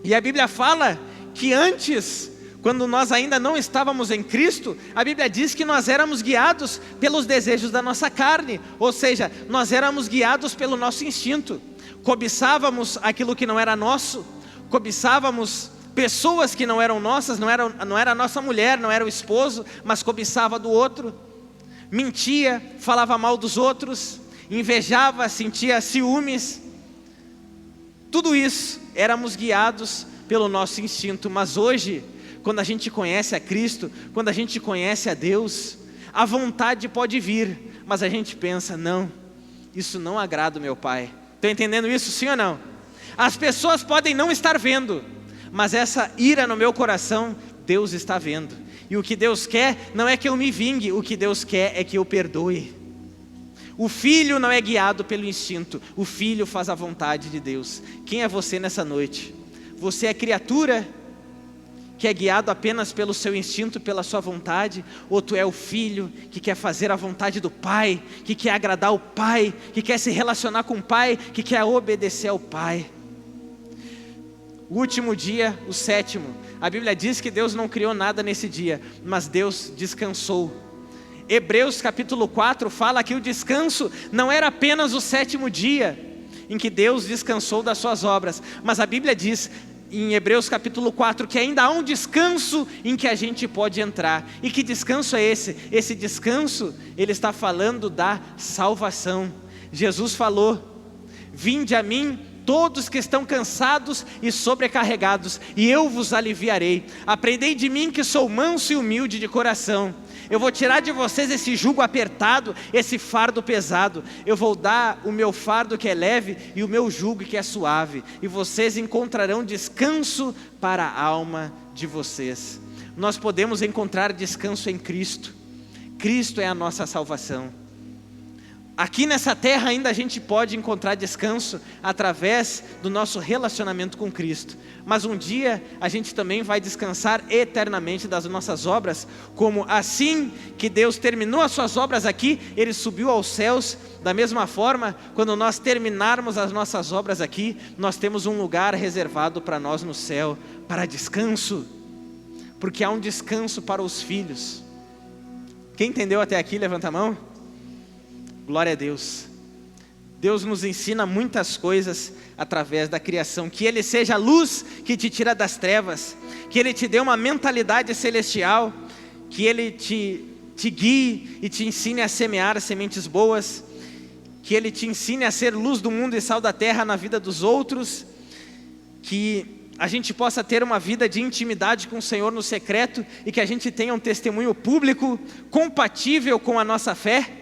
E a Bíblia fala que antes, quando nós ainda não estávamos em Cristo, a Bíblia diz que nós éramos guiados pelos desejos da nossa carne, ou seja, nós éramos guiados pelo nosso instinto, cobiçávamos aquilo que não era nosso, cobiçávamos pessoas que não eram nossas, não era a nossa mulher, não era o esposo, mas cobiçava do outro, mentia, falava mal dos outros, invejava, sentia ciúmes, tudo isso, éramos guiados pelo nosso instinto. Mas hoje, quando a gente conhece a Cristo, quando a gente conhece a Deus, a vontade pode vir, mas a gente pensa, não, isso não agrada o meu pai. Estão entendendo isso, sim ou não? As pessoas podem não estar vendo, mas essa ira no meu coração, Deus está vendo. E o que Deus quer não é que eu me vingue, o que Deus quer é que eu perdoe. O filho não é guiado pelo instinto, o filho faz a vontade de Deus. Quem é você nessa noite? Você é criatura que é guiado apenas pelo seu instinto, pela sua vontade, ou tu é o filho que quer fazer a vontade do pai, que quer agradar o pai, que quer se relacionar com o pai, que quer obedecer ao pai? O último dia, o 7º, a Bíblia diz que Deus não criou nada nesse dia, mas Deus descansou. Hebreus capítulo 4 fala que o descanso não era apenas o 7º dia em que Deus descansou das suas obras, mas a Bíblia diz em Hebreus capítulo 4 que ainda há um descanso em que a gente pode entrar. E que descanso é esse? Esse descanso, ele está falando da salvação. Jesus falou, vinde a mim todos que estão cansados e sobrecarregados, e eu vos aliviarei. Aprendei de mim que sou manso e humilde de coração, Eu vou tirar de vocês esse jugo apertado, esse fardo pesado. Eu vou dar o meu fardo que é leve e o meu jugo que é suave. E vocês encontrarão descanso para a alma de vocês. Nós podemos encontrar descanso em Cristo. Cristo é a nossa salvação. Aqui nessa terra ainda a gente pode encontrar descanso através do nosso relacionamento com Cristo. Mas um dia a gente também vai descansar eternamente das nossas obras, como assim que Deus terminou as suas obras aqui, Ele subiu aos céus. Da mesma forma, quando nós terminarmos as nossas obras aqui, nós temos um lugar reservado para nós no céu, para descanso, porque há um descanso para os filhos. Quem entendeu até aqui, levanta a mão. Glória a Deus. Deus nos ensina muitas coisas através da criação. Que Ele seja a luz que te tira das trevas, que Ele te dê uma mentalidade celestial, que Ele te guie e te ensine a semear sementes boas, que Ele te ensine a ser luz do mundo e sal da terra na vida dos outros, que a gente possa ter uma vida de intimidade com o Senhor no secreto e que a gente tenha um testemunho público compatível com a nossa fé.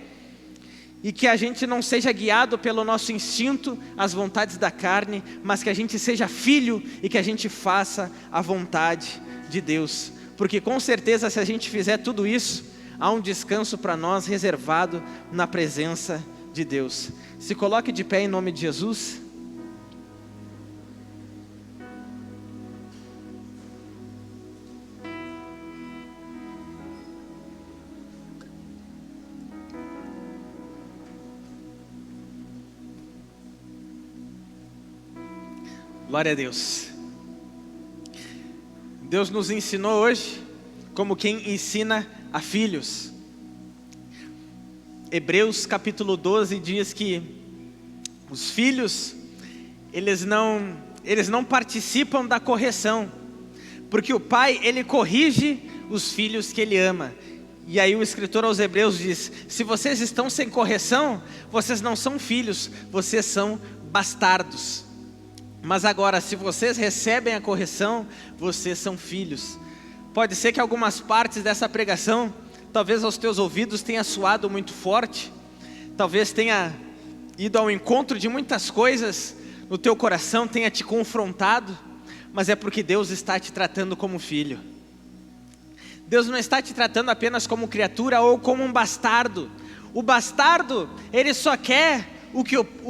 E que a gente não seja guiado pelo nosso instinto, as vontades da carne, mas que a gente seja filho e que a gente faça a vontade de Deus. Porque com certeza se a gente fizer tudo isso, há um descanso para nós reservado na presença de Deus. Se coloque de pé em nome de Jesus. Glória a Deus. Deus nos ensinou hoje como quem ensina a filhos. Hebreus capítulo 12 diz que os filhos, eles não participam da correção, porque o pai, ele corrige os filhos que ele ama. E aí o escritor aos Hebreus diz: se vocês estão sem correção, vocês não são filhos, vocês são bastardos. Mas agora, se vocês recebem a correção, vocês são filhos. Pode ser que algumas partes dessa pregação, talvez aos teus ouvidos tenha soado muito forte, talvez tenha ido ao encontro de muitas coisas no teu coração, tenha te confrontado, mas é porque Deus está te tratando como filho. Deus não está te tratando apenas como criatura ou como um bastardo. O bastardo, ele só quer o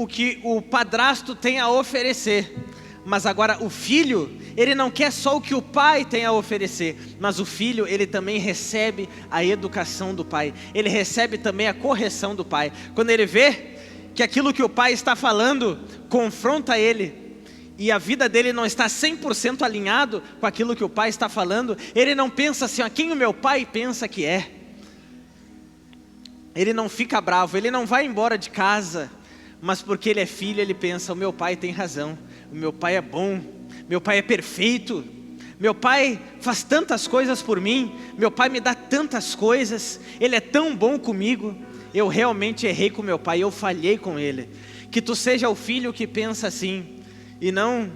que o padrasto tem a oferecer. Mas agora o filho, ele não quer só o que o pai tem a oferecer, mas o filho, ele também recebe a educação do pai, ele recebe também a correção do pai. Quando ele vê que aquilo que o pai está falando confronta ele, e a vida dele não está 100% alinhado com aquilo que o pai está falando, ele não pensa assim: quem o meu pai pensa que é? Ele não fica bravo, ele não vai embora de casa, mas porque ele é filho, ele pensa: o meu pai tem razão, o meu pai é bom, meu pai é perfeito, meu pai faz tantas coisas por mim, meu pai me dá tantas coisas, ele é tão bom comigo. Eu realmente errei com meu pai, eu falhei com ele. Que tu seja o filho que pensa assim, e não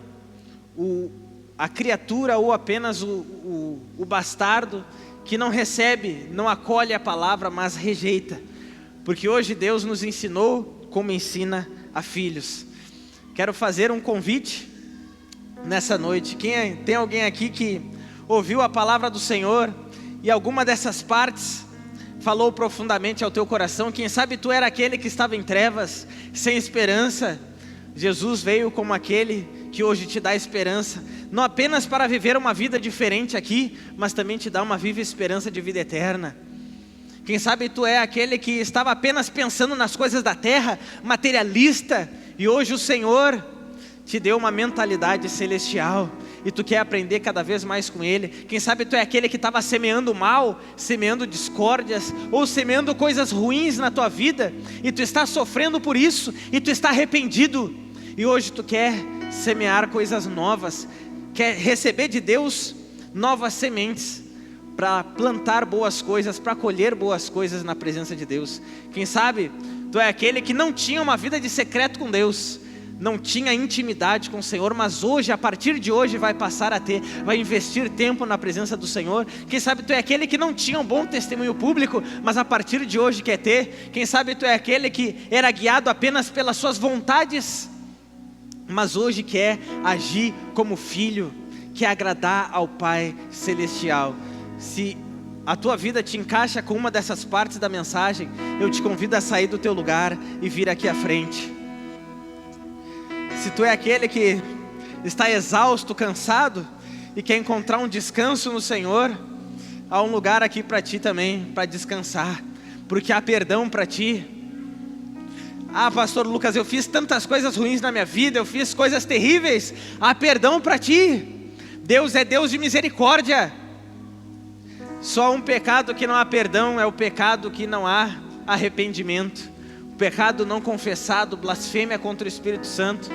a criatura ou apenas o bastardo que não recebe, não acolhe a palavra, mas rejeita. Porque hoje Deus nos ensinou como ensina a filhos. Quero fazer um convite nessa noite. Tem alguém aqui que ouviu a palavra do Senhor e alguma dessas partes falou profundamente ao teu coração? Quem sabe tu era aquele que estava em trevas, sem esperança. Jesus veio como aquele que hoje te dá esperança, não apenas para viver uma vida diferente aqui, mas também te dá uma viva esperança de vida eterna. Quem sabe tu é aquele que estava apenas pensando nas coisas da terra, materialista, e hoje o Senhor te deu uma mentalidade celestial, e tu quer aprender cada vez mais com Ele. Quem sabe tu é aquele que estava semeando mal, semeando discórdias, ou semeando coisas ruins na tua vida, e tu está sofrendo por isso, e tu está arrependido, e hoje tu quer semear coisas novas, quer receber de Deus novas sementes, para plantar boas coisas, para colher boas coisas na presença de Deus. Quem sabe tu é aquele que não tinha uma vida de secreto com Deus, não tinha intimidade com o Senhor, mas hoje, a partir de hoje, vai passar a ter, vai investir tempo na presença do Senhor. Quem sabe tu é aquele que não tinha um bom testemunho público, mas a partir de hoje quer ter. Quem sabe tu é aquele que era guiado apenas pelas suas vontades, mas hoje quer agir como filho, quer agradar ao Pai Celestial. Se a tua vida te encaixa com uma dessas partes da mensagem, eu te convido a sair do teu lugar e vir aqui à frente. Se tu é aquele que está exausto, cansado e quer encontrar um descanso no Senhor, há um lugar aqui para ti também, para descansar, porque há perdão para ti. Ah, pastor Lucas, eu fiz tantas coisas ruins na minha vida, eu fiz coisas terríveis. Há perdão para ti. Deus é Deus de misericórdia. Só um pecado que não há perdão é o pecado que não há arrependimento. O pecado não confessado, blasfêmia contra o Espírito Santo,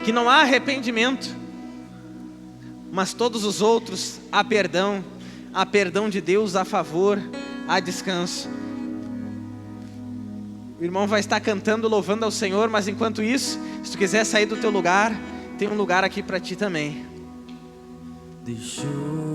que não há arrependimento. Mas todos os outros há perdão de Deus a favor, há descanso. O irmão vai estar cantando, louvando ao Senhor, mas enquanto isso, se tu quiser sair do teu lugar, tem um lugar aqui para ti também. Deixou